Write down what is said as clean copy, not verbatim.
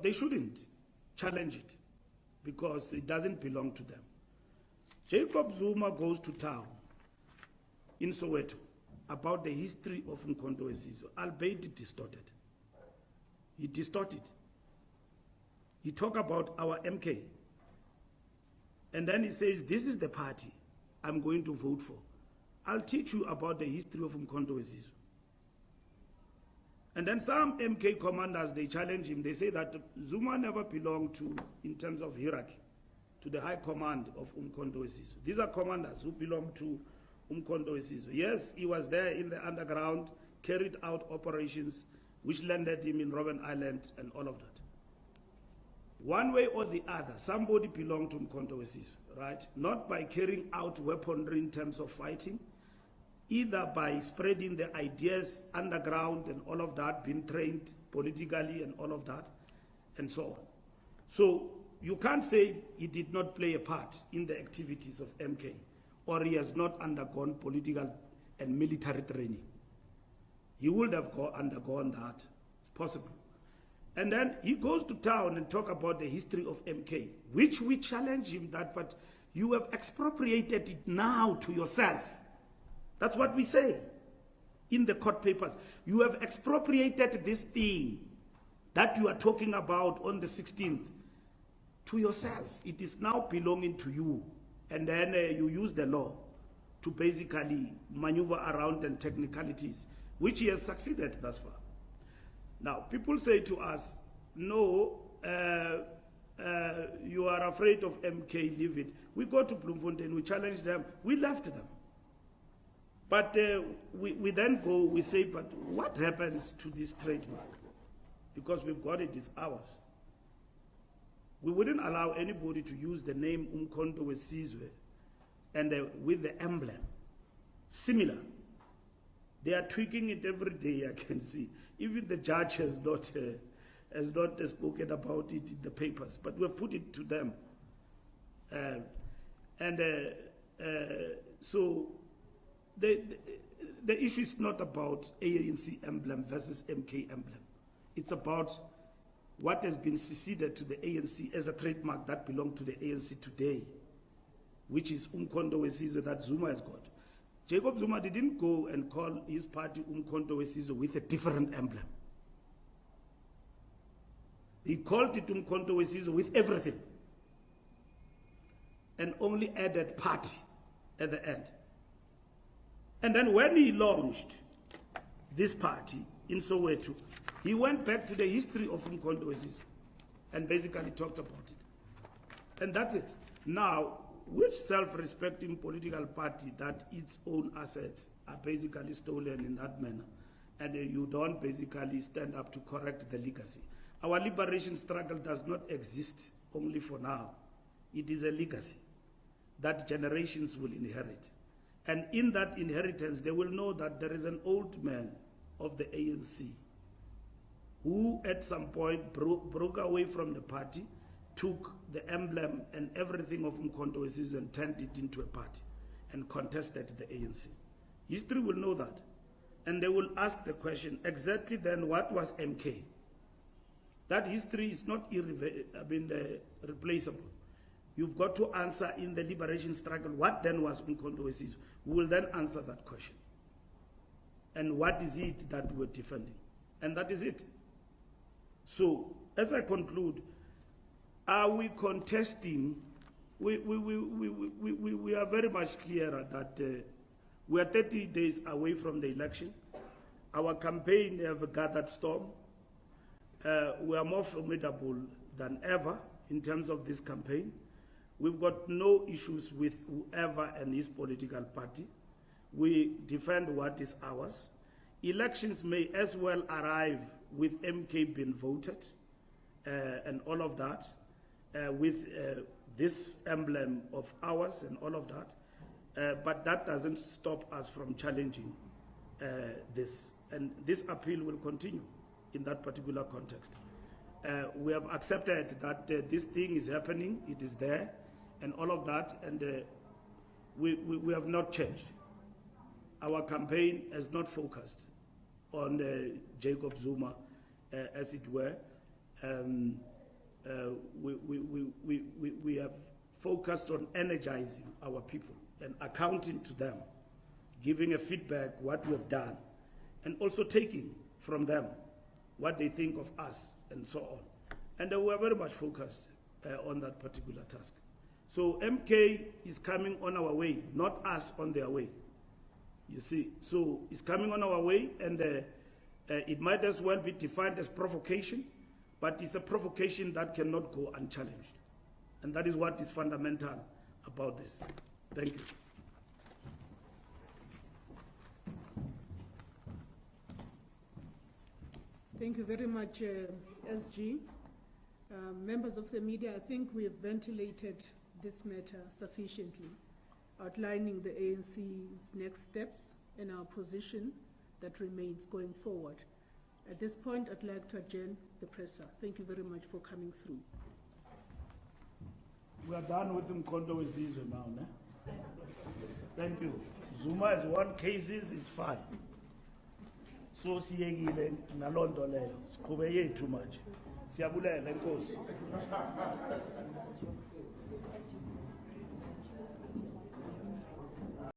they shouldn't challenge it because it doesn't belong to them. Jacob Zuma goes to town in Soweto about the history of umkhonto wesizwe, albeit distorted. He distorted. He talk about our MK. And then he says, this is the party I'm going to vote for. I'll teach you about the history of umkhonto wesizwe. And then some MK commanders, they challenge him. They say that Zuma never belonged to, in terms of hierarchy, to the high command of umkhonto wesizwe. These are commanders who belong to umkhonto wesizwe. Yes, he was there in the underground, carried out operations which landed him in Robben Island and all of that. One way or the other, somebody belonged to umkhonto wesizwe, right? Not by carrying out weaponry in terms of fighting, either by spreading the ideas underground and all of that, being trained politically and all of that, and so on. So you can't say he did not play a part in the activities of MK, or he has not undergone political and military training. He would have undergone that. It's possible. And then he goes to town and talk about the history of MK, which we challenge him that, but you have expropriated it now to yourself. That's what we say in the court papers. You have expropriated this thing that you are talking about on the 16th to yourself. It is now belonging to you. And then you use the law to basically maneuver around and technicalities, which he has succeeded thus far. Now, people say to us, no, you are afraid of MK, leave it. We go to Bloemfontein, we challenge them, we left them. But we then go, we say, but what happens to this trademark? Because we've got it, it's ours. We wouldn't allow anybody to use the name umkhonto wesizwe and with the emblem. Similar. They are tweaking it every day, I can see. Even the judge has not spoken about it in the papers, but we've put it to them. So the issue is not about ANC emblem versus MK emblem. It's about what has been seceded to the ANC as a trademark that belongs to the ANC today, which is umkhonto wesizwe that Zuma has got. Jacob Zuma didn't go and call his party umkhonto wesizwe with a different emblem. He called it umkhonto wesizwe with everything and only added party at the end. And then when he launched this party in Soweto, he went back to the history of umkhonto wesizwe and basically talked about it. And that's it. Now, which self-respecting political party that its own assets are basically stolen in that manner, and you don't basically stand up to correct the legacy? Our liberation struggle does not exist only for now. It is a legacy that generations will inherit. And in that inheritance, they will know that there is an old man of the ANC who at some point broke away from the party, took the emblem and everything of umkhonto wesizwe and turned it into a party and contested the ANC. History will know that. And they will ask the question, exactly then what was MK? That history is not replaceable. You've got to answer in the liberation struggle, what then was umkhonto wesizwe? We will then answer that question. And what is it that we're defending? And that is it. So, as I conclude, are we contesting? We are very much clear that we are 30 days away from the election. Our campaign have gathered storm. We are more formidable than ever in terms of this campaign. We've got no issues with whoever and his political party. We defend what is ours. Elections may as well arrive with MK being voted and all of that, with this emblem of ours and all of that. But that doesn't stop us from challenging this. And this appeal will continue in that particular context. We have accepted that this thing is happening, it is there, and all of that, and we have not changed. Our campaign has not focused on Jacob Zuma, as it were. we have focused on energizing our people and accounting to them, giving a feedback what we have done, and also taking from them what they think of us and so on. And we are very much focused on that particular task. So MK is coming on our way, not us on their way. You see, so it's coming on our way, and it might as well be defined as provocation, but it's a provocation that cannot go unchallenged. And that is what is fundamental about this. Thank you. Thank you very much, SG. Members of the media, I think we have ventilated this matter sufficiently, outlining the ANC's next steps and our position that remains going forward. At this point, I'd like to adjourn the presser. Thank you very much for coming through. We are done with umkhonto wesizwe now, ne? Thank you. Zuma has won cases, it's fine. So siyekile nalonto leyo. Siqhubeke too much. Siyabulela, Nkosi.